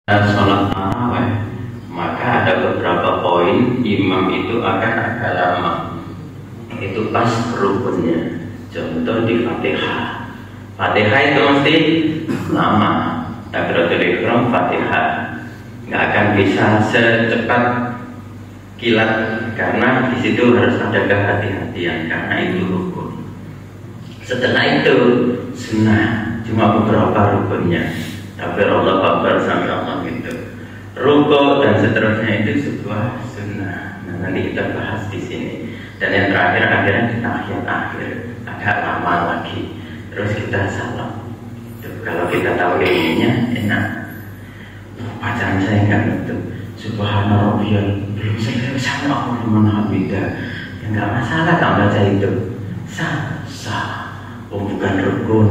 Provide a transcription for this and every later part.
Sholat tarawih, maka ada beberapa poin imam itu akan agak lama. Itu pas rukunnya. Contoh di Fatihah. Fatihah itu mesti lama. Takbiratul ihram Fatihah nggak akan bisa secepat kilat karena di situ harus ada kehati-hatian karena itu rukun. Setelah itu sunnah, cuma beberapa rukunnya. Takbir Allah Akbar sampai Allah gitu. Ruko dan seterusnya itu sebuah sunnah. Nah, nanti kita bahas di sini. Dan yang terakhir akhirnya di tahiyat akhir agak lama lagi. Terus kita salam. Kalau kita tahu ilmunya enak. Bacaan saya nggak betul. Subhanallah belum selesai sama Allah menghamidah. Ya nggak masalah kalau baca itu. Sah. Bukan rukun.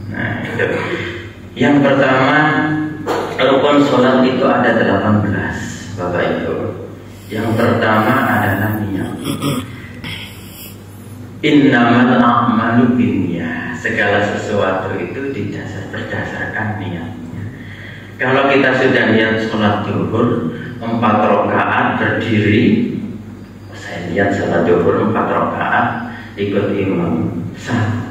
Nah itu. Yang pertama, rukun sholat itu ada 18, Bapak Ibu. Yang pertama adalah niat. Innamal a'malu binniyah. Segala sesuatu itu berdasarkan niatnya. Kalau kita sudah niat sholat zuhur 4 rakaat berdiri, saya niat sholat zuhur 4 rakaat ikut imam, sah.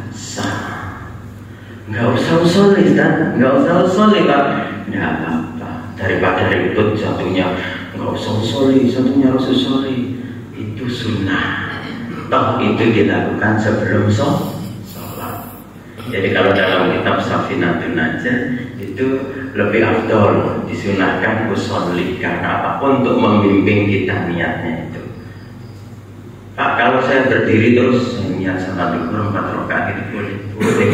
Nggak usah usolli, nggak usah usolli Pak. Nggak apa-apa. Daripada ribut satunya nggak usah usolli, satunya harus usolli. Itu sunnah. Toh itu dilakukan sebelum sholat. Jadi kalau dalam kitab Safinatun Najah itu lebih afdol disunahkan usolli karena apa? Untuk membimbing kita niatnya itu. Pak, kalau saya berdiri terus niat sholat zuhur 4 rakaat itu boleh.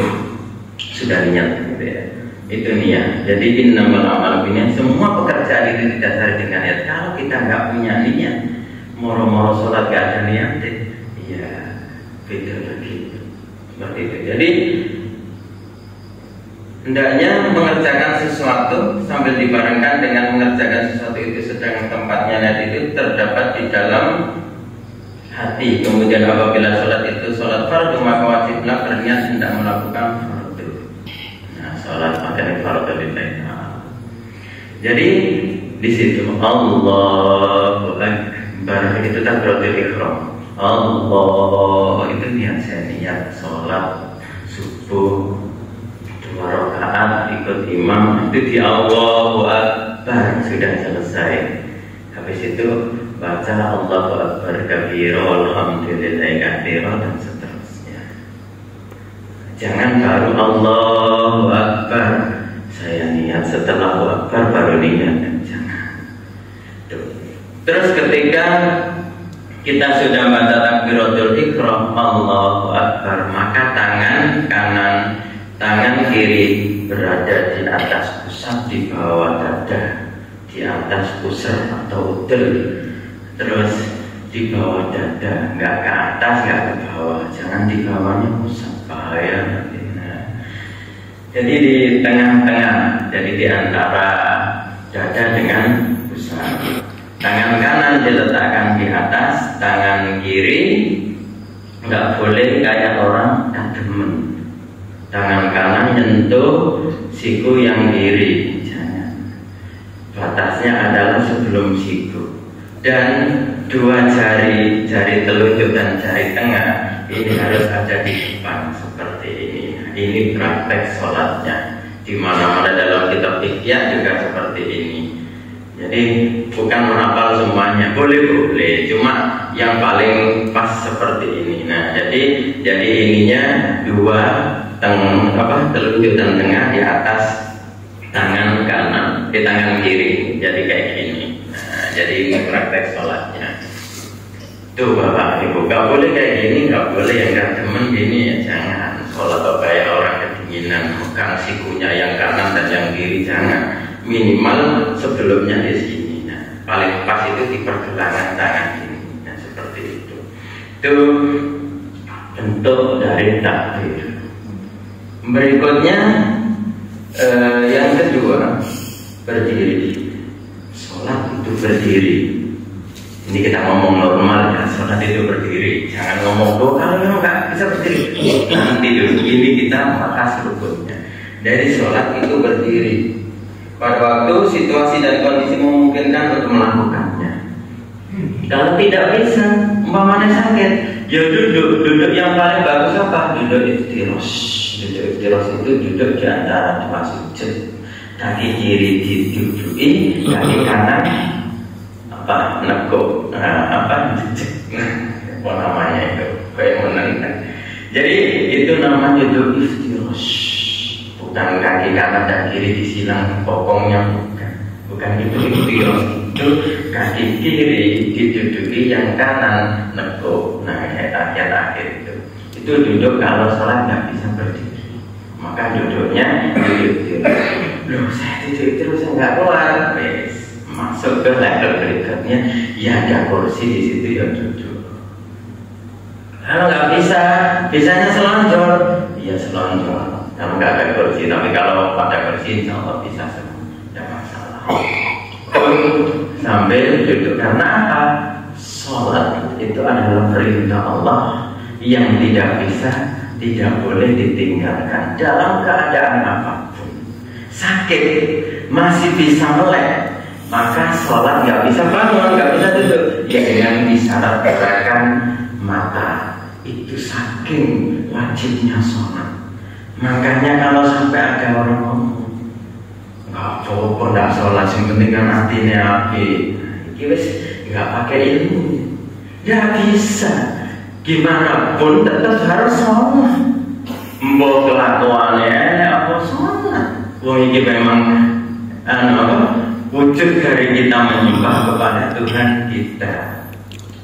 Sudah niat gitu ya. Itu niat. Jadi innamal a'malu binniyat. Semua pekerjaan itu didasari dengan niat. Kalau kita nggak punya niat, moro-moro sholat nggak ada niat, ya beda lagi. Seperti itu. Jadi hendaknya mengerjakan sesuatu sambil dibarengkan dengan mengerjakan sesuatu itu sedang tempatnya niat itu terdapat di dalam hati. Kemudian apabila sholat itu sholat fardu maka wajiblah berniat hendak melakukan sholat pakai fardu lillahi ta'ala. Jadi di situ Allahu Akbar itu takbiratul ihram. Allah itu niat saya niat sholat subuh 2 rakaat ikut imam itu di Allahu Akbar sudah selesai. Habis itu baca Allahu Akbar kabira walhamdulillahi katsira dan seterusnya. Jangan baru Allahu Akbar saya niat setelah Allahu Akbar baru niat. Jangan. Terus ketika kita sudah baca takbiratul ihram Allahu Akbar, maka tangan kanan, tangan kiri berada di atas pusat di bawah dada, di atas pusat atau udel. Terus di bawah dada, nggak ke atas, nggak ke bawah. Jangan di bawahnya pusat, bahaya nanti. Nah, jadi di tengah-tengah, jadi di antara dada dengan pusat. Tangan kanan diletakkan di atas, tangan kiri nggak boleh kayak orang demen. Tangan kanan nyentuh siku yang kiri, jangan. Batasnya adalah sebelum siku. Dan 2 jari telunjuk dan jari tengah ini harus ada di depan seperti ini. Ini praktek sholatnya. Di mana-mana dalam kitab fikih juga seperti ini. Jadi bukan menghafal semuanya, boleh, cuma yang paling pas seperti ini. Nah, jadi ininya 2 telunjuk dan tengah di atas tangan kanan, di tangan kiri. Jadi kayak gini. Nah, jadi ini praktek sholatnya. Tuh Bapak Ibu, gak boleh kayak gini, gak boleh yang gak demen gini ya jangan. Sholat kayak orang kedinginan, bukan sikunya yang kanan dan yang kiri, jangan. Minimal sebelumnya di sini. Nah, paling pas itu di pergelangan tangan ini. Nah, seperti itu. Itu bentuk dari takbir. Berikutnya yang kedua berdiri. Sholat itu berdiri. Ini kita ngomong normal ya, sholat itu berdiri. Jangan ngomong tuh kalau nggak bisa berdiri. Nanti dulu ini kita bahas rukunnya. Dari sholat itu berdiri. pada waktu situasi dan kondisi memungkinkan untuk melakukannya. Kalau tidak bisa, umpamanya sakit, ya duduk yang paling bagus apa? Duduk iftiros. Duduk iftiros itu duduk di antara dua sujud. Kaki kiri diduduki, kaki kanan neguk, apa namanya itu, kayak menentang. Jadi itu namanya duduk iftiros. Bukan kaki kanan dan kiri disilang bokongnya, bukan itu iftiros. Itu kaki kiri diduduki, yang kanan neguk. Nah, kayak akhir itu duduk kalau sholat nggak bisa berdiri, maka duduknya duduk. Loh, saya duduk terus nggak keluar. Masuk ke level berikutnya, ya ada kursi di situ, ya duduk. Kalau nggak bisa, bisanya selonjor, ya selonjor. Kalau nggak ada kursi, tapi kalau pada kursi, insya Allah bisa semua, tidak masalah. Sambil duduk, karena apa? Sholat itu adalah perintah Allah yang tidak bisa, tidak boleh ditinggalkan dalam keadaan apapun. Sakit masih bisa melek, maka sholat nggak bisa bangun, nggak bisa duduk, ya dengan isyarat gerakan mata. Itu saking wajibnya sholat. Makanya kalau sampai ada orang ngomong, nggak apa-apa nggak sholat, yang penting kan hatinya api, nggak pakai ilmu, nggak bisa. Gimana pun tetap harus sholat. Mbok kelakuannya apa sholat? Wong ini memang wujud dari kita menyembah kepada Tuhan kita.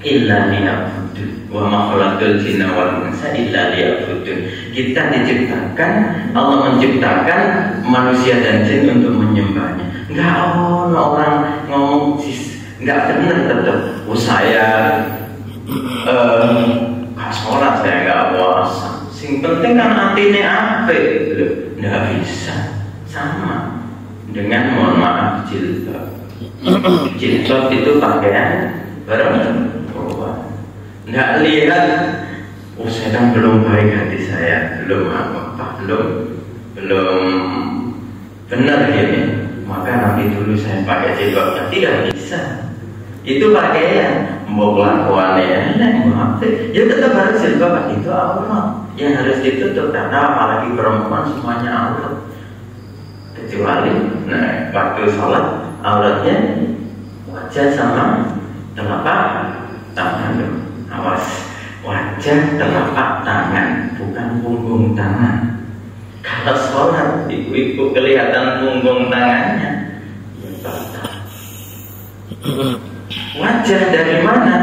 Illa liya'budun wa ma khalaqtul jinna wal insa illa liya'budun. Kita diciptakan, Allah menciptakan manusia dan jin untuk menyembahnya. Enggak orang ngomong enggak benar tetap. Saya sholat, saya enggak puasa. Sing penting kan atine apik lho. Enggak bisa. Sama dengan mohon maaf jilbab. Jilbab itu pakaian perempuan. Nggak lihat, saya kan belum baik hati saya, belum benar ini. Maka nanti dulu saya pakai jilbab. Tidak bisa. Itu pakaian. Mau kelakuannya, ya tetap harus jilbab. Itu aurat yang harus ditutup, karena apalagi perempuan semuanya aurat. Kecuali, waktu sholat auratnya wajah sama telapak tangan. Awas, wajah telapak tangan, bukan punggung tangan. Kalau sholat ibu-ibu kelihatan punggung tangannya, ya batal. Wajah dari mana?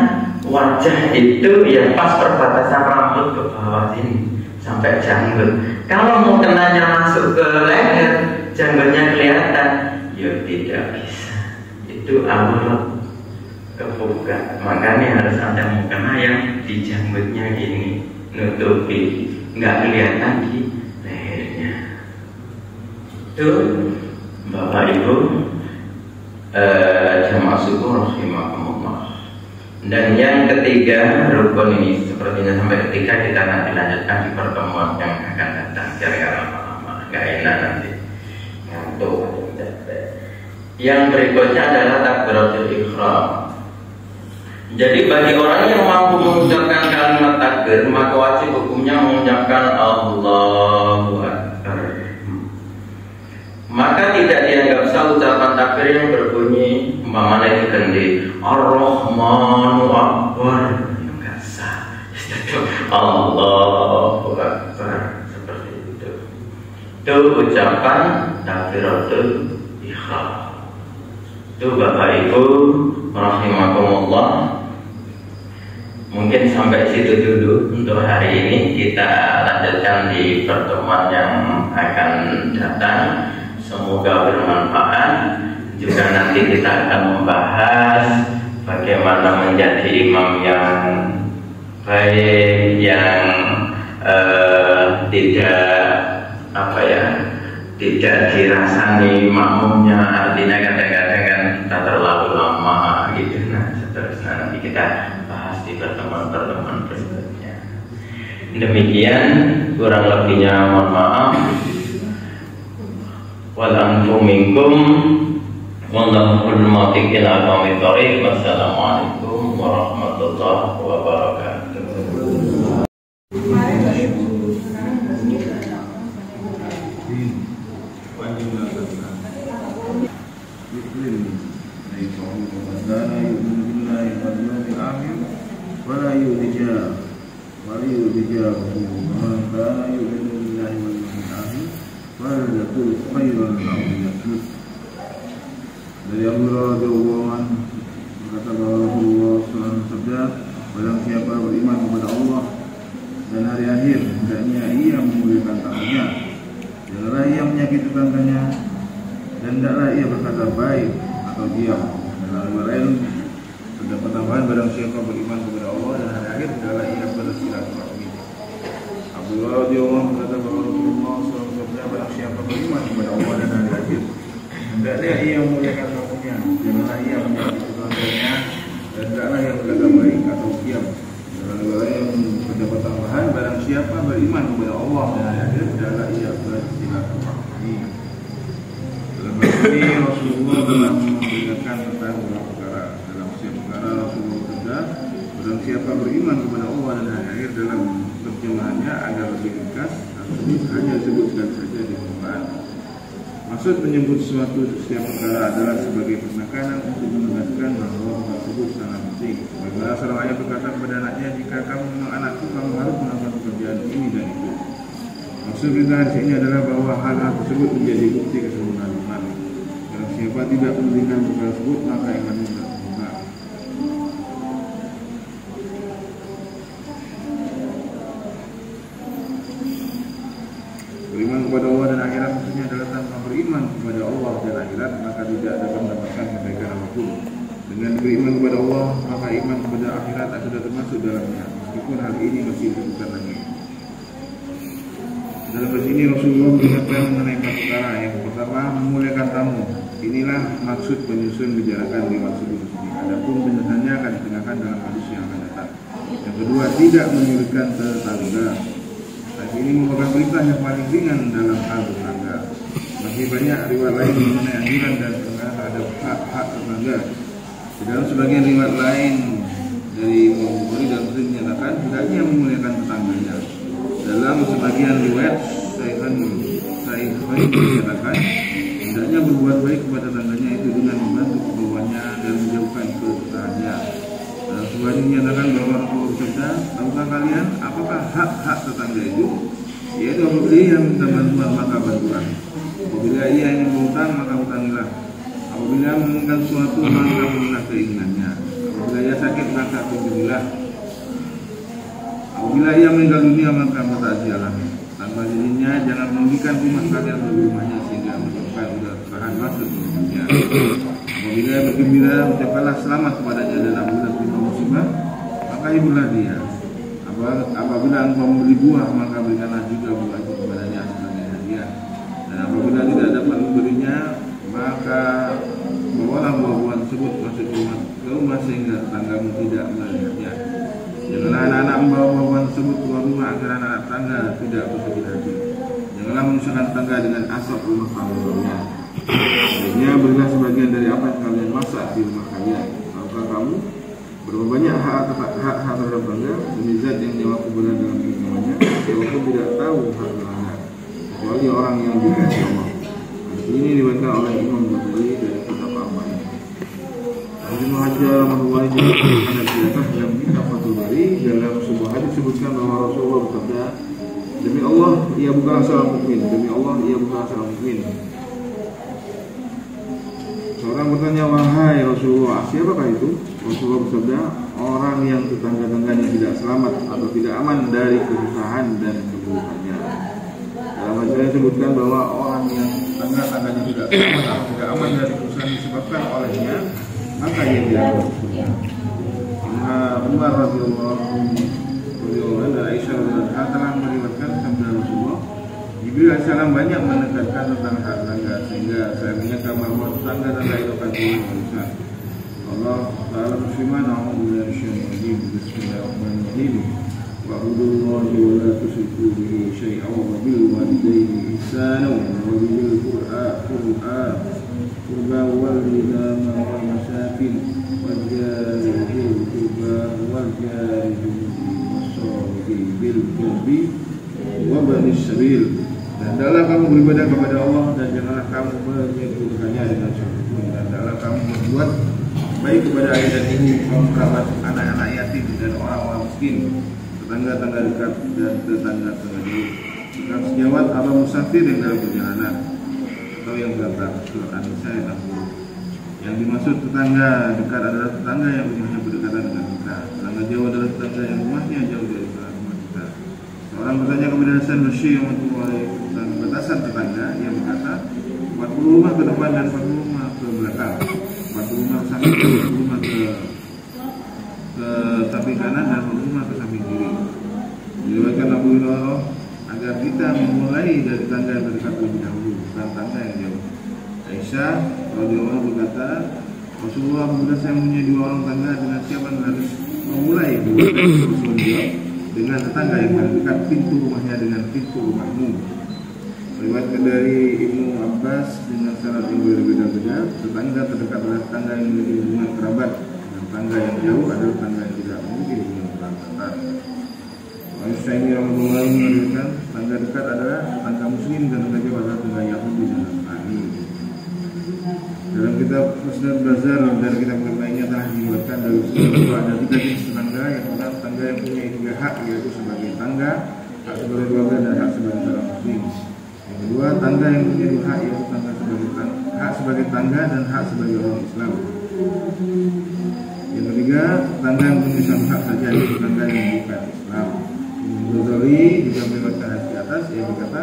Wajah itu ya pas perbatasan rambut ke bawah sini sampai janggut. Kalau mau kenanya masuk ke leher, janggutnya kelihatan, ya tidak bisa. Itu aurat kebuka. Makanya harus ada mukena yang di janggutnya gini, nutupi, nggak kelihatan di lehernya. Itu Bapak Ibu jamaah syukur rahimakumullah. Dan yang ketiga, rukun ini sepertinya sampai ketiga kita nanti lanjutkan di pertemuan yang akan datang. Jangan lama-lama, nggak enak nanti ngantuk. Yang berikutnya adalah takbiratul ihram. Jadi bagi orang yang mampu mengucapkan kalimat takbir, maka wajib hukumnya mengucapkan Allahu Akbar. Maka tidak dianggap sah ucapan takbir yang berbunyi umpamanya itu ganti Ar-Rahmanu Akbar, enggak sah. Allahu Akbar seperti itu. Itu ucapan takbiratul ihram. Itu Bapak Ibu rahimakumullah. Mungkin sampai situ dulu untuk hari ini. Kita lanjutkan di pertemuan yang akan datang. Semoga bermanfaat. Juga nanti kita akan membahas bagaimana menjadi imam yang baik, yang tidak dirasani makmumnya. Artinya kadang-kadang kan kita terlalu lama gitu. Nah, seterusnya nanti kita bahas di pertemuan-pertemuan berikutnya. Demikian, kurang lebihnya mohon maaf. wal anfu minkum wallahu muwaffiqin ala aqwamit thoriq. Wassalamualaikum warahmatullahi wabarakatuh. ولا يرجى ومن كان يؤمن بالله واليوم الآخر فليقل خيرا أو ليصمت. Dari Abu Hurairah radhiyallahu anhu berkata bahwa Rasulullah SAW bersabda, barang siapa beriman kepada Allah dan hari akhir, hendaknya ia memuliakan tangannya, janganlah ia menyakiti tetangganya, dan hendaklah ia berkata baik atau diam. Dan hal lain terdapat tambahan, barang siapa beriman kepada Allah dan hari akhir, hendaklah ia bersilaturahmi. Abu Hurairah radhiyallahu anhu berkata bahwa Rasulullah SAW bersabda, barang siapa beriman kepada Allah dan hari akhir, hendaknya ia memuliakan tamunya, janganlah ia menyakiti tetangganya, dan hendaklah ia berkata baik atau diam. Dan hal lain terdapat tambahan, barang siapa beriman kepada Allah dan hari akhir, hendaklah ia bersilaturahmi. Dalam hal ini Rasulullah telah memperingatkan tentang beberapa perkara. Dalam setiap perkara Rasulullah bersabda, barang siapa beriman kepada Allah dan hari akhir, dalam terjemahannya agar lebih ringkas, hanya sebutkan saja di permukaan. Maksud menyebut suatu setiap perkara adalah sebagai penekanan untuk menegaskan bahwa hal tersebut sangat penting. Sebagaimana seorang ayah berkata kepada anaknya, jika kamu memang anakku, kamu harus melakukan pekerjaan ini dan itu. Maksud perintah di sini adalah bahwa hal-hal tersebut menjadi bukti kesempurnaan iman. Barang siapa tidak memberikan perkara tersebut, maka imannya tidak sempurna. Beriman kepada Allah dan akhirat maksudnya adalah tanpa beriman kepada Allah dan akhirat, maka tidak dapat mendapatkan kebaikan apapun. Dengan beriman kepada Allah, maka iman kepada akhirat sudah termasuk dalamnya, meskipun hal ini masih disebutkan lagi. Dalam hadis ini Rasulullah mengingatkan mengenai empat perkara. Yang pertama, memuliakan tamu. Inilah maksud penyusun bicarakan lewat sebelum ini. Adapun penjelasannya akan ditengahkan dalam hadis yang akan datang. Yang kedua, tidak menyulitkan tetangga. Hadis ini merupakan perintah yang paling ringan dalam hal tetangga. Masih banyak riwayat lain mengenai anjuran dan pengaruh terhadap hak-hak tetangga. Di dalam sebagian riwayat lain dari Imam Bukhari dan Muslim menyatakan hendaknya memuliakan tetangganya. Dalam sebagian riwayat Sahih menyatakan hendaknya berbuat baik kepada tetangganya itu dengan membantu kebawahannya dan menjauhkan kesusahannya. Dalam sebagian menyatakan bahwa Rasulullah bersabda, tahukah kalian apakah hak-hak tetangga itu? Yaitu apabila ia minta bantuan maka bantuan, apabila ia ingin berhutang maka hutangilah, apabila menginginkan sesuatu maka berilah keinginannya, apabila ia sakit maka kunjungilah, apabila ia meninggal dunia maka bertakziahlah. Tanpa dirinya jangan merugikan rumah kalian dari rumahnya sehingga menyebabkan bahan masuk ke rumahnya. Apabila ia bergembira, ucapkanlah selamat kepadanya, dan apabila terima musibah maka hiburlah dia. Apabila engkau membeli buah maka berikanlah juga buah itu kepadanya sebagai hadiah. Dan apabila tidak dapat memberinya maka bawalah buah-buahan tersebut masuk ke rumah sehingga tetanggamu tidak melihatnya. Janganlah anak-anak membawa buah-buahan tersebut keluar rumah agar anak-anak tetangga tidak bersedih hati. Janganlah menyusahkan tetangga dengan asap rumah tangga-nya. Sebenarnya berilah sebagian dari apa yang kalian masak di rumah kalian. Tahukah kamu berapa banyak hak terhadap tetangga? Demi zat yang nyawa kuburan dalam genggamannya, walaupun tidak tahu hak tetangga kecuali orang yang dikasihi Allah. Ini diriwayatkan oleh Imam Bukhari dari kitab Al-Ma'in. Ibnu Hajar rahimahullah ada kisah yang kita Fathul Bari. Dalam sebuah hadis disebutkan bahwa Rasulullah bersabda, demi Allah ia bukan seorang mukmin, demi Allah ia bukan seorang mukmin. Seorang bertanya, wahai Rasulullah, siapakah itu? Rasulullah bersabda, orang yang tetangga-tetangganya tidak selamat atau tidak aman dari kesusahan dan keburukannya. Dalam hadis ini disebutkan bahwa orang yang tetangga-tetangganya tidak selamat atau tidak aman dari kesusahan disebabkan olehnya, maka ia tidak masuk surga. Umar radhiyallahu anhu dan Aisyah radhiyallahu anha telah meriwayatkan sabda Rasulullah, Jibril alaihissalam banyak menekankan tentang hak tetangga sehingga saya menyangka bahwa tetangga-tetangga itu akan boleh berusaha. Allah Ta'ala berfirman, A'udzu billahi minasyaitonir rajim. Bismillahirrahmanirrahim. واعبدوا الله ولا تشركوا به شيئا وبالوالدين إحسانا وبذي القربى واليتامى والمساكين والجار ذي القربى والجار الجنب والصاحب بالجنب وابن السبيل. Dan hendaklah kamu beribadah kepada Allah dan janganlah kamu menyekutukannya dengan sesuatu. Dan hendaklah kamu berbuat baik kepada ayah dan ibu, kaum kerabat, anak-anak yatim dan orang-orang miskin, tetangga-tetangga dekat dan tetangga-tetangga jauh, rekan sejawat atau musafir yang dalam perjalanan, atau yang datang. Surat An-Nisa ayat 60. Yang dimaksud tetangga dekat adalah tetangga yang rumahnya berdekatan dengan kita. Tetangga jauh adalah tetangga yang rumahnya jauh dari rumah kita. Seorang bertanya kepada Hasan Basri yang mempunyai batasan tetangga, yang berkata 40 rumah ke depan dan 40 rumah ke belakang, 40 rumah ke samping, 40 rumah ke samping kanan dan 40 rumah ke samping kiri. Diriwayatkan Abu Hurairah agar kita memulai dari tangga yang terdekat lebih dahulu, bukan tangga yang jauh. Aisyah radhiyallahu anha berkata, Rasulullah apabila saya mempunyai 2 orang tangga, dengan siapa harus memulai dulu? Rasulullah dengan tetangga yang paling dekat, pintu rumahnya dengan pintu rumahmu. Riwayatkan dari Ibnu Abbas dengan syarat yang berbeda-beda, tetangga terdekat adalah tetangga yang memiliki hubungan kerabat, dan tetangga yang jauh adalah tetangga yang tidak memiliki hubungan kerabat. Aisyah ini Rasulullah mengatakan tetangga dekat adalah tetangga Muslim dan tetangga jauh adalah tetangga Yahudi dan Nasrani. Dalam kitab Musnad Bazar dan kitab lainnya telah dibuatkan dari bahwa ada 3 jenis tetangga, yang pertama tetangga yang punya 3 hak, yaitu sebagai tangga, hak sebagai keluarga, dan hak sebagai seorang muslim. Yang kedua, tangga yang punya 2 hak, yaitu tangga sebagai hak sebagai tangga dan hak sebagai orang Islam. Yang ketiga, tangga yang punya 1 hak saja, yaitu tangga yang bukan Islam. Ghazali juga meriwayatkan hadis di atas, yang berkata,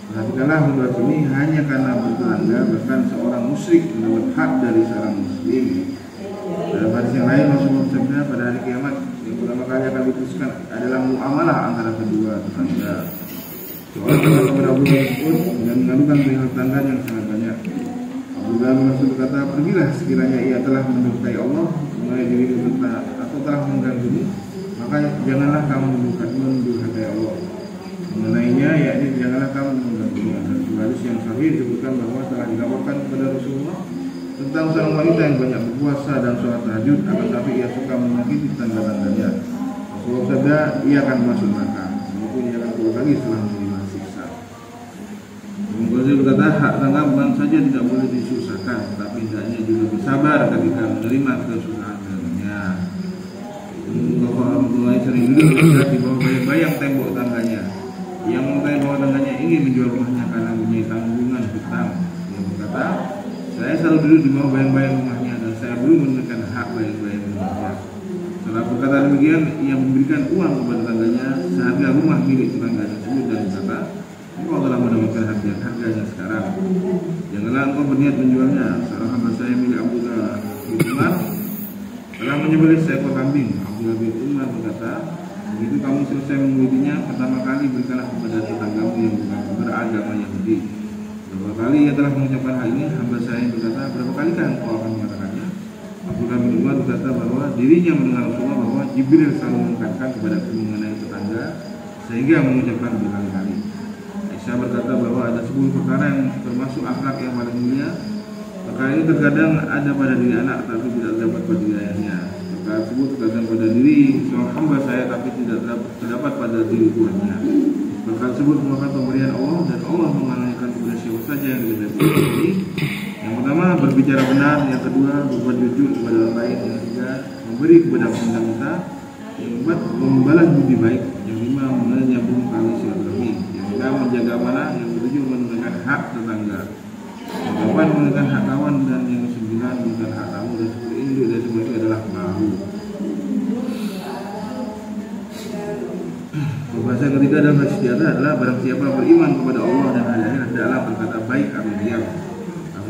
perhatikanlah menurut ini hanya karena bertetangga, bahkan seorang musyrik mendapat hak dari seorang muslim. Dalam hadis yang lain Rasulullah bersabda, pada hari kiamat yang pertama kali akan diputuskan adalah muamalah antara kedua tetangga. Seorang datang kepada Abu Mas'ud dan mengadukan perihal tangga yang sangat banyak. Abu Mas'ud berkata, pergilah sekiranya ia telah mendurhakai Allah, mengenai dirimu atau telah mengganggumu, maka janganlah kamu mendurhakai Allah. Mengenainya, yakni janganlah kamu mengganggunya. Dan hadis yang sahih disebutkan bahwa telah dilaporkan kepada Rasulullah tentang seorang wanita yang banyak berpuasa dan sholat tahajud, akan tapi ia suka menyakiti tetangga-tangganya. Rasulullah bersabda, ia akan masuk neraka, walaupun ia akan keluar lagi setelah menerima siksa. Imam Ghazali berkata, hak tangga bukan saja tidak boleh disusahkan, tapi hendaknya juga bersabar ketika menerima kesusahan tangganya. Orang mulai sering duduk di bawah bayang-bayang tembok tangganya. Yang mengetahui bahwa tangganya ingin menjual rumahnya karena mempunyai tanggungan hutang. Yang berkata, saya selalu duduk di bawah bayang-bayang rumahnya dan saya belum menunaikan hak bayang-bayang rumahnya. Setelah berkata demikian, ia memberikan uang kepada tangganya seharga rumah milik tetangga tersebut dan berkata, engkau telah mendapatkan harganya sekarang. Janganlah engkau berniat menjualnya. Seorang hamba saya milik Abdullah bin Umar telah menyembelih seekor kambing. Abdullah bin Umar berkata, begitu kamu selesai mengulitinya, pertama kali berikanlah kepada tetanggamu yang bukan beragama Yahudi. Berapa kali ia telah mengucapkan hal ini, hamba saya berkata, berapa kali kan engkau akan mengatakannya? Abdullah bin Umar berkata bahwa dirinya mendengar Rasulullah bahwa Jibril selalu mengatakan kepada mengenai tetangga, sehingga mengucapkan berkali-kali. Aisyah berkata bahwa ada 10 perkara yang termasuk akhlak yang paling mulia. Perkara ini terkadang ada pada diri anak, tapi tidak terdapat pada diri ayahnya. Perkara tersebut terkadang pada diri seorang hamba saya, tapi tidak terdapat pada diri tuannya. Perkara tersebut merupakan pemberian Allah, dan Allah menganugerahkan kepada siapa saja yang dikehendaki. Yang pertama, berbicara benar. Yang kedua, berbuat jujur kepada orang lain. Yang ketiga, memberi kepada peminta-minta. Yang keempat, membalas budi baik. Yang lima, menyambung tali silaturahmi. Yang enam, menjaga amanah. Yang ketujuh, menunaikan hak tetangga. Yang keempat, menunaikan hak kawan. Dan yang kesembilan, menunaikan hak tamu. Dan seperti induk dari semua itu adalah bahu. Bahasa ketiga dalam hadis di atas adalah barang siapa beriman kepada Allah dan hari akhir hendaklah berkata baik atau diam.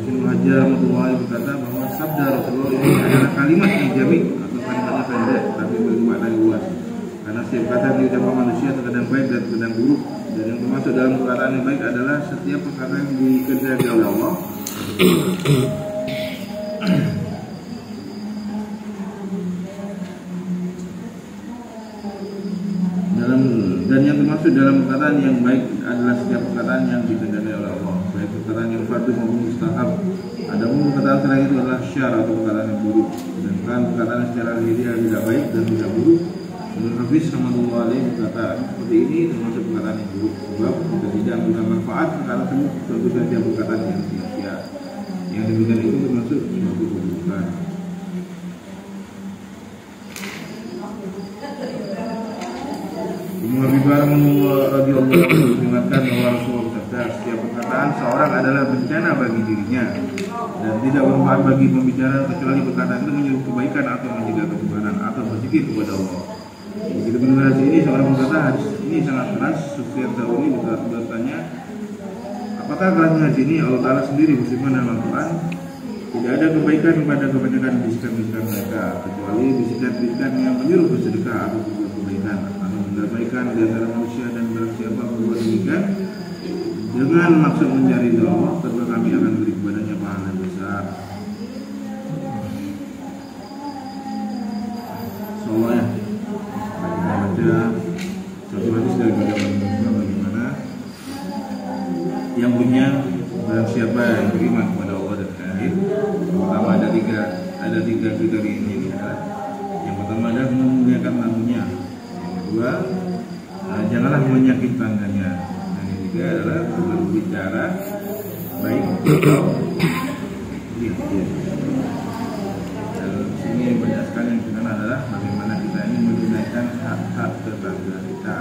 Ibnu Hajar Mutuwai berkata bahwa sabda Rasulullah ini adalah kalimat yang jamik atau kalimatnya pendek tapi bermakna luas. Karena setiap kata yang diucapkan manusia terkadang baik dan terkadang buruk. Dan yang termasuk dalam perkataan yang baik adalah setiap perkataan yang dikerjakan oleh Allah. Dalam termasuk dalam perkataan yang baik adalah setiap perkataan yang dikehendaki oleh Allah, baik perkataan yang fardu maupun mustahab. Adapun perkataan selain itu adalah syar atau perkataan yang buruk. Sedangkan perkataan secara lahiriah tidak baik dan tidak buruk, menurut Hafiz Rahmatullah alaih perkataan seperti ini termasuk perkataan yang buruk, sebab jika tidak mengambil manfaat perkara tersebut tentu saja perkataan yang sia-sia. Yang demikian itu termasuk suatu keburukan. Ibnu Abi Bakar radhiyallahu anhu mengingatkan bahwa Rasulullah bersabda, setiap perkataan seorang adalah bencana bagi dirinya dan tidak bermanfaat bagi pembicara kecuali perkataan itu menyuruh kebaikan atau mencegah keburukan atau berzikir kepada Allah. Begitu mendengar hadis ini, seorang berkata, hadis ini sangat keras. Sufyan Tsauri bertanya, apakah kerasnya hadis ini? Allah Ta'ala sendiri berfirman dalam Al-Quran, tidak ada kebaikan kepada kebanyakan bisikan-bisikan mereka kecuali bisikan-bisikan yang menyuruh bersedekah atau berbuat kebaikan atau mendamaikan di antara manusia, dan barang siapa berbuat demikian dengan maksud mencari ridha Allah, tentu kami akan beri kepadanya pahala besar. Soalnya ada satu hadis dari bagaimana yang punya barang siapa yang beriman kepada Allah dan akhir. Pertama ada tiga kriteria ini adalah, yang pertama adalah memuliakan tamunya, yang kedua janganlah menyakiti tangganya, dan yang ketiga adalah berbicara baik atau diam. Sini banyak sekali yang kita adalah bagaimana kita ini menunaikan hak-hak tetangga kita.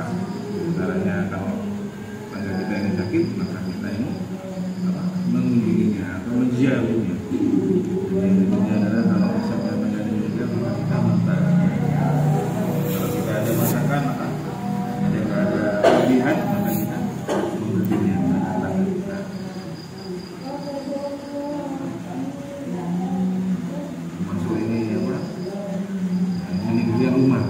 Caranya kalau tetangga kita ini sakit, maka kita ini mengunjunginya atau menziarahinya. Yang kedua adalah kalau misalnya menjadi juga, maka kita masak. Kalau kita ada masakan, maka jika ada kelebihan, maka kita memberinya kepada tetangga kita. Masuk ini apa? Ini dia rumah.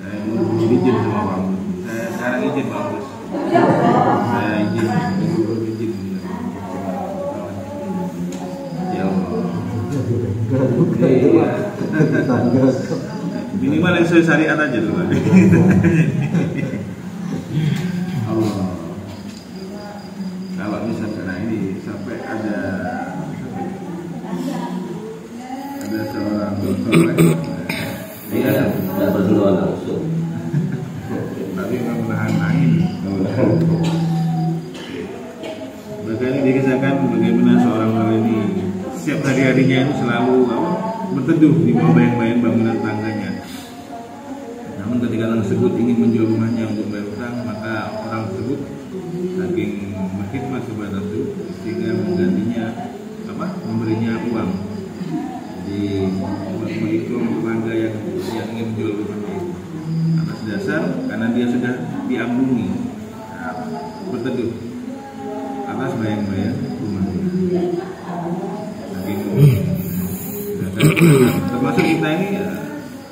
Saya mau izin sama Bang. Saya sekarang izin Bang Bos. Saya izin. Minimal yang sesuai syariat aja dulu. Allah. Kalau misalnya ini sampai ada seorang dokter, dia tidak bersentuhan langsung, tapi menahan angin. Maka ini dikisahkan bagaimana seorang orang ini setiap hari-harinya itu selalu berteduh di bawah bayang-bayang bangunan tangganya. Namun ketika orang tersebut ingin menjual rumahnya untuk bayar utang, maka orang tersebut saking berkhidmat kepada tersebut sehingga menggantinya memberinya uang. Jadi menghitung tetangga yang ingin menjual rumahnya itu atas dasar karena dia sudah diambungi berteduh atas bayang-bayang rumahnya. Termasuk kita ini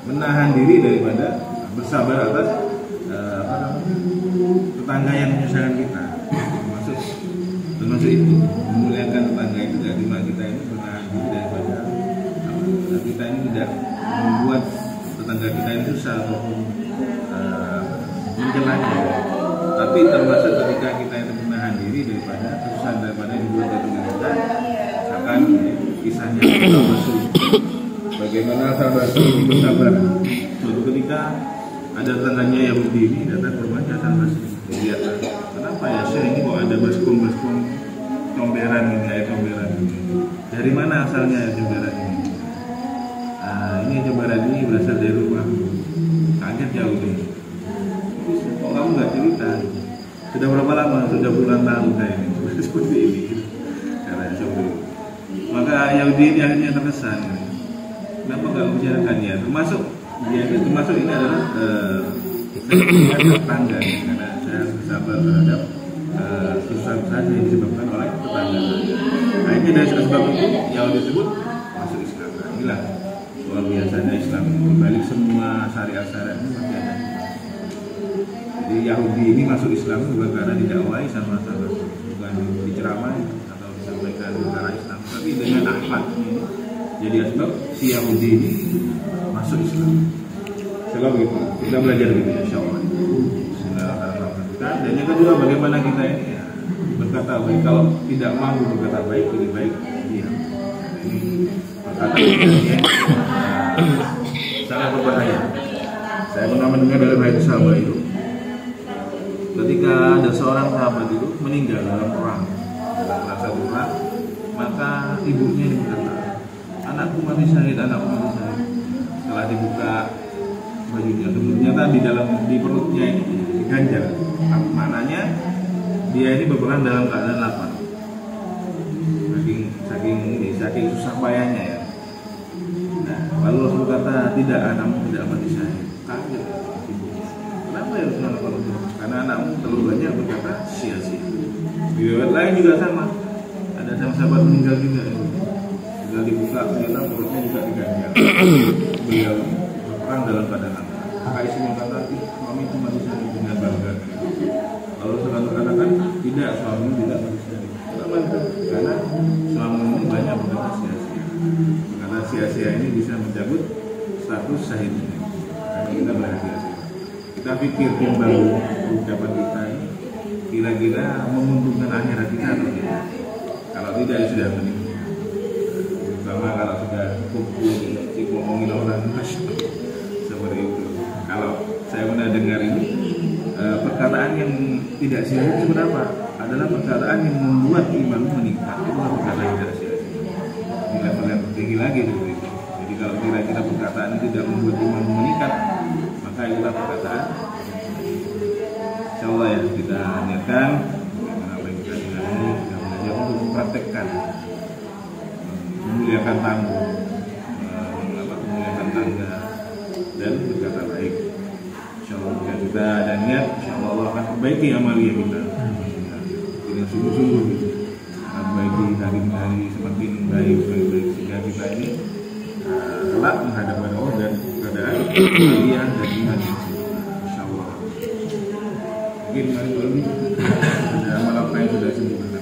menahan diri daripada bersabar atas tetangga yang menyusahkan kita. Termasuk itu memuliakan tetangga itu tidak cuma kita ini menahan diri daripada kita ini tidak membuat tetangga kita ini susah ataupun mencelanya. Tapi termasuk ketika kita itu menahan diri daripada kesusahan daripada yang dibuat tetangga kita. Akan kisahnya Al-Basri. Bagaimana Al-Basri ini bersabar. Suatu ketika ada tetangganya Yahudi ini datang ke rumahnya Al-Basri. Lihat, kenapa ya Syekh ini kok ada baskom comberan ini, air comberan ini. Dari mana asalnya air comberan ini? Ini comberan ini berasal dari rumah. Kaget Yahudi. Kok kamu nggak cerita? Sudah berapa lama? Sudah puluhan tahun kayak ini. Seperti ini. Karena seperti itu. Maka Yahudi ini akhirnya terkesan. Kenapa nggak membicarakannya? Termasuk ini adalah tetangga, karena saya bersabar terhadap kesusahan yang disebabkan oleh tetangga. Akhirnya dari sebab itu Yahudi tersebut masuk Islam. Inilah luar biasanya Islam. Berbalik semua syariat-syariat ini masih ada. Jadi Yahudi ini masuk Islam bukan karena didakwahi sama sahabat, bukan diceramai atau disampaikan perkara Islam, tapi dengan akhlak ini jadi asbab si Yahudi ini masuk Islam. Sebab begitu kita belajar begitu, insya Allah. kan. Dan yang kedua, bagaimana kita ini ya, berkata baik. Kalau tidak mampu berkata baik, lebih baik diam. Ini perkataan yang sangat berbahaya. Saya pernah mendengar dari banyak sahabat itu, ketika ada seorang sahabat itu meninggal dalam perang, dalam rasa perang, maka ibunya ini berkata, anakku mati syahid, anakku mati syahid. Setelah dibuka bajunya, ternyata di perutnya ini diganjal. Maknanya dia ini berperan dalam keadaan lapar. Saking susah payahnya ya. Nah, lalu Rasul kata, tidak, anakmu tidak mati syahid. Kaget ibunya. Kenapa ya Rasulullah? Karena anakmu terlalu banyak berkata sia-sia. Di riwayat lain juga sama. Ada sahabat meninggal juga. Sudah dibuka, ternyata perutnya juga diganjal. Beliau berperang dalam keadaan lapar. Aisyah mengatakan, suami itu mati syahid dengan bangga. Kalau sekarang katakan tidak, suami tidak mati syahid. Kenapa itu? Karena suami ini banyak berkata sia-sia. Karena sia-sia ini bisa mencabut status syahid ini. Karena kita berhati-hati. Kita pikir timbang ucapan kita ini kira-kira menguntungkan akhirat kita atau tidak. Kalau tidak, ya sudah meninggal. Terutama kalau sudah kumpul ngomongin orang seperti itu. Kalau saya pernah dengar ini, perkataan yang tidak sia-sia itu berapa? Adalah perkataan yang membuat iman meningkat. Itulah perkataan yang tidak sia-sia. Ini level yang tinggi lagi seperti itu. Jadi kalau kira-kira perkataan ini tidak membuat iman meningkat, maka itulah perkataan. Insyaallah ya, kita niatkan apa yang kita dengar ini, kita belajar untuk mempraktekkan, memuliakan tamu, memuliakan tangga, dan berkata baik. Insyaallah jika kita ada niat, insyaallah Allah akan perbaiki amalia kita dengan sungguh-sungguh gitu. Perbaiki hari-hari semakin baik sehingga kita ini kelak menghadap kepada Allah dan keadaan amalia dan iman. Insyaallah. Mungkin mari dulu ada amal apa yang sudah disebutkan.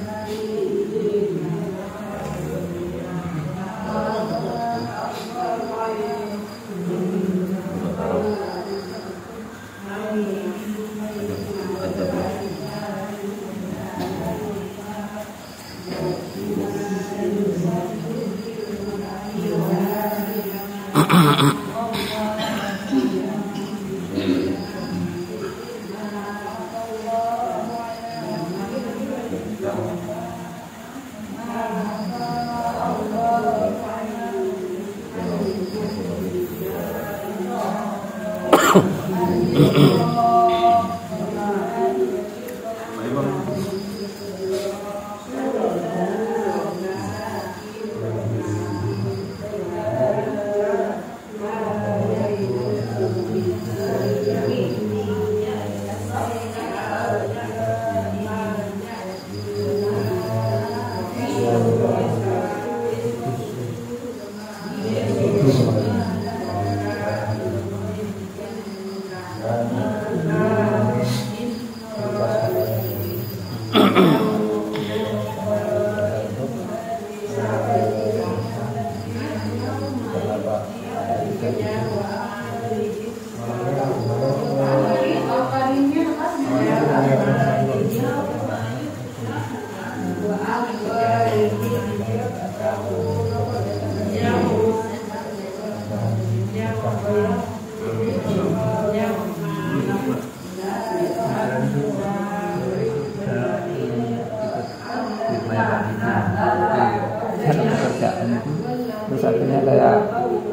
Terus akhirnya saya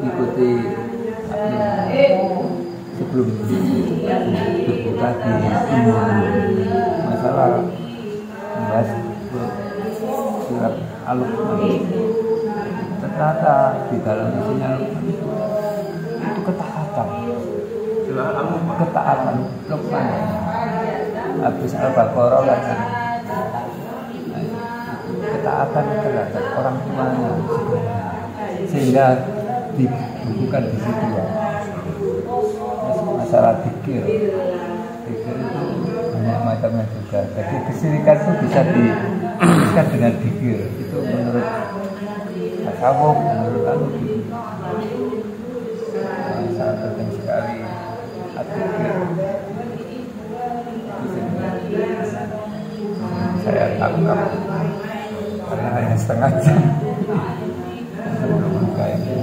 ikuti sebelum berbuka di masalah membahas surat Al-Luqman. Ternyata di dalam isinya itu ketaatan Luqman. Habis Al-Baqarah kan ketaatan terhadap orang tuanya sehingga dibukukan di situ ya. Masalah zikir itu banyak macamnya juga. Jadi kesirikan itu bisa diberikan dengan zikir. Itu menurut tasawuf, menurut anu sangat penting sekali zikir. saya tangkap karena hanya setengah jam untuk buka ini.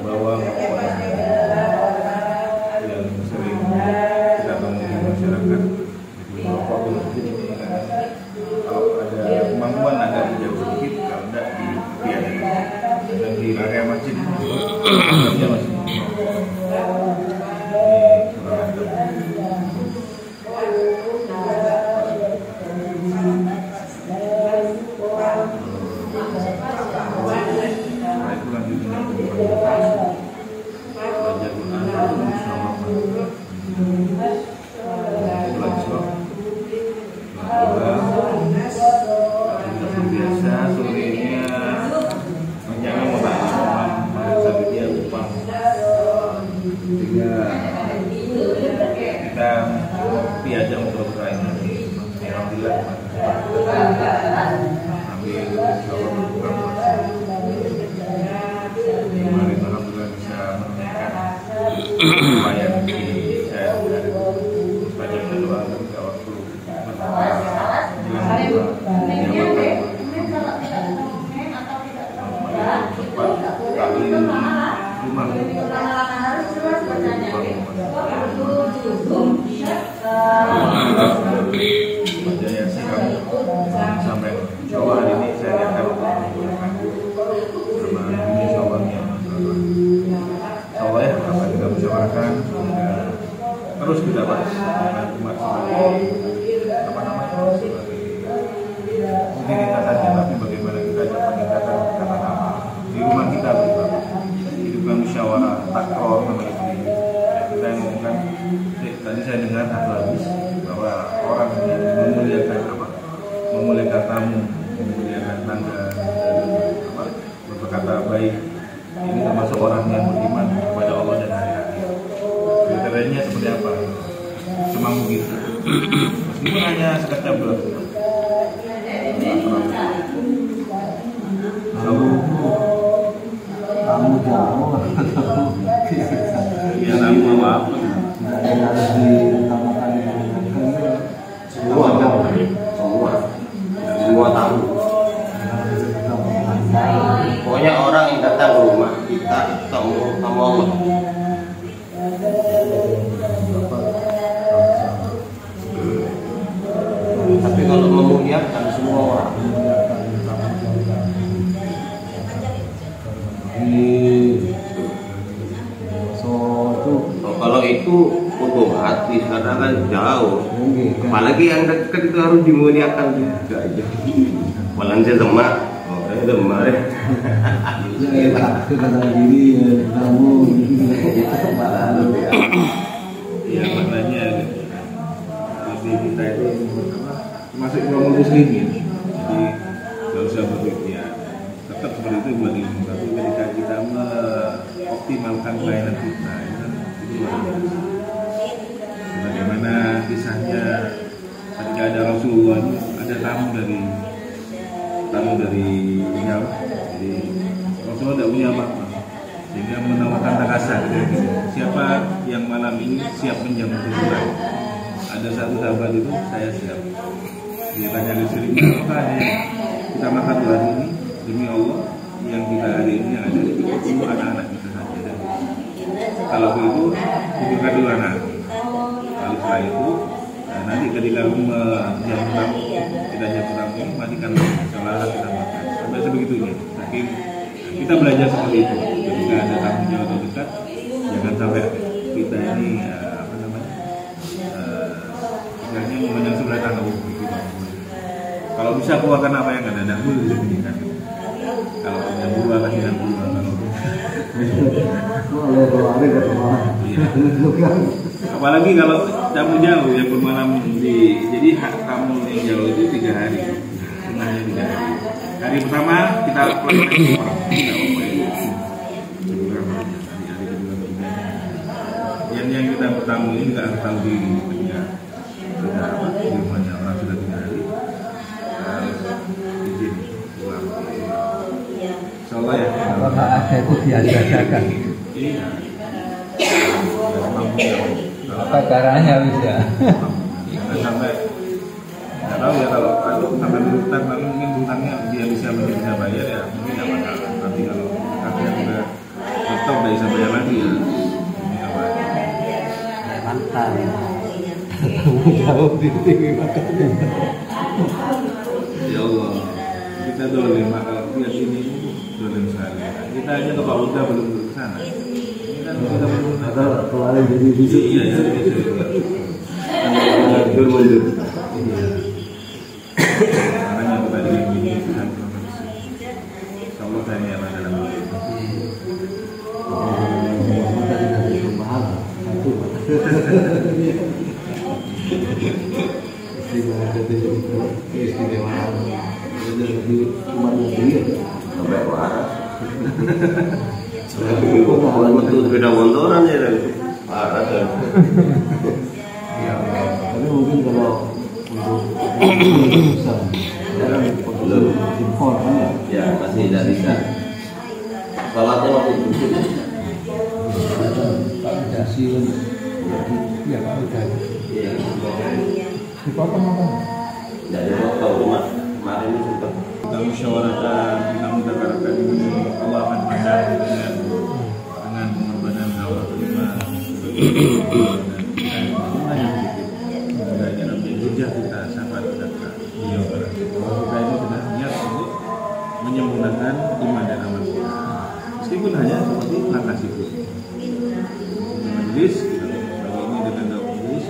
Bahwa yang sering kita temui di masyarakat kalau ada kemampuan agak jauh sedikit, kalau tidak di area masjid ya masjid. Diajak untuk berkait alhamdulillah ambil kemarin alhamdulillah bisa menunaikan lumayan di saya sepanjang berdoa ketika waktu Jaya Sikap sampai Jawa hari ini saya akan menggunakan sama ini soalnya soalnya apa kita musyawarahkan terus kita bahas dengan umat sebagai apa namanya mungkin kita saja tapi bagaimana kita ada peningkatan kata-kata di rumah kita hidupkan musyawarah takror namanya kita yang ngomongkan tadi saya dengar satu habis bahwa orang yang memuliakan tamu, memuliakan tangga, berkata baik, ini termasuk orang yang beriman kepada Allah dan hari akhir. Kriterianya seperti apa? Cuma begitu. Meskipun hanya sekejap belum. Kamu jauh. Ya tamu apa? Semua tamu. Pokoknya orang yang datang ke rumah kita ketemu sama Allah. Tapi kalau memuliakan semua orang, kalau itu otomatis karena kan jauh, apalagi yang dekat itu harus dimuliakan juga. Malah saya demak, saya demak ya. Ya maknanya lebih kita itu termasuk kelompok muslimin. Jadi nggak usah berpikir tetap seperti itu buat ilmu, tapi ketika kita mengoptimalkan pelayanan kita itu luar biasa. Bagaimana kisahnya ketika ada Rasulullah, ada tamu dari Jawa, jadi Rasulullah tidak punya apa-apa, sehingga menawarkan takasa gitu. Siapa yang malam ini siap menjamu kuburan? Ada satu sahabat itu, saya siap. Dia tanya ke sini, apakah ada yang kita makan hari ini? Demi Allah, yang kita hari ini yang ada itu anak-anak kita saja. Kalau begitu, hidupkan dulu anak. Lalu setelah itu, nanti ketika menjamu tamu, kita jamu tamu, matikan seolah-olah kita makan. Sampai sebegitunya. Saking kita belajar seperti itu. Ketika ada tamu jauh atau dekat, jangan sampai kita ini istilahnya memandang sebelah tangan gitu. Kalau bisa keluarkan apa yang ada dan dulu disembunyikan. Kalau yang buruan lagi yang buruan apalagi kalau tamu jauh yang bermalam jadi hak tamu yang jauh itu 3 hari, tengahnya 3 hari. Hari pertama kita lakukan orang tidak yang kita bertamu ini juga harus tahu diri ketika sudah di rumahnya orang sudah 3 hari harus izin pulang. Insyaallah ya. Kalau ada itu diadakan. Iya. Apa caranya bisa? Jangan sampai nggak tahu ya kalau sampai berhutang lalu mungkin hutangnya dia bisa bayar ya mungkin nggak masalah. Tapi kalau hutangnya udah stop nggak bisa bayar lagi ya ini apa? Mantap. Jauh di tinggi makan. Ya Allah, kita dolim kalau lihat ini dolim sekali. Kita aja ke Pak Uda belum ke sana. Ini kan kita belum ada kemarin jadi visit. Iya ya. Mundur. Makanya kita jadi begini kan. Insyaallah saya yang ada dalam itu. Sampai waras. Kalau betul beda bontoran ya waras ya. Tapi mungkin kalau untuk bisa belum impor kan ya? Ya masih tidak bisa. Salatnya waktu itu. Pak Dasi ya Pak udah Iya. dipotong apa? Tidak dipotong cuma kemarin ini sempat Kita musyawarahkan, kita mudahkan ini Allah akan pandang dengan pengorbanan hawa terima dan kita hanya sedikit sebagai Rabbi hujah kita sangat dekat. Kalau kita ini sudah niat untuk menyempurnakan iman dan amal kita, meskipun hanya seperti langkah siku. Majelis kita bagi ini dengan doa majelis.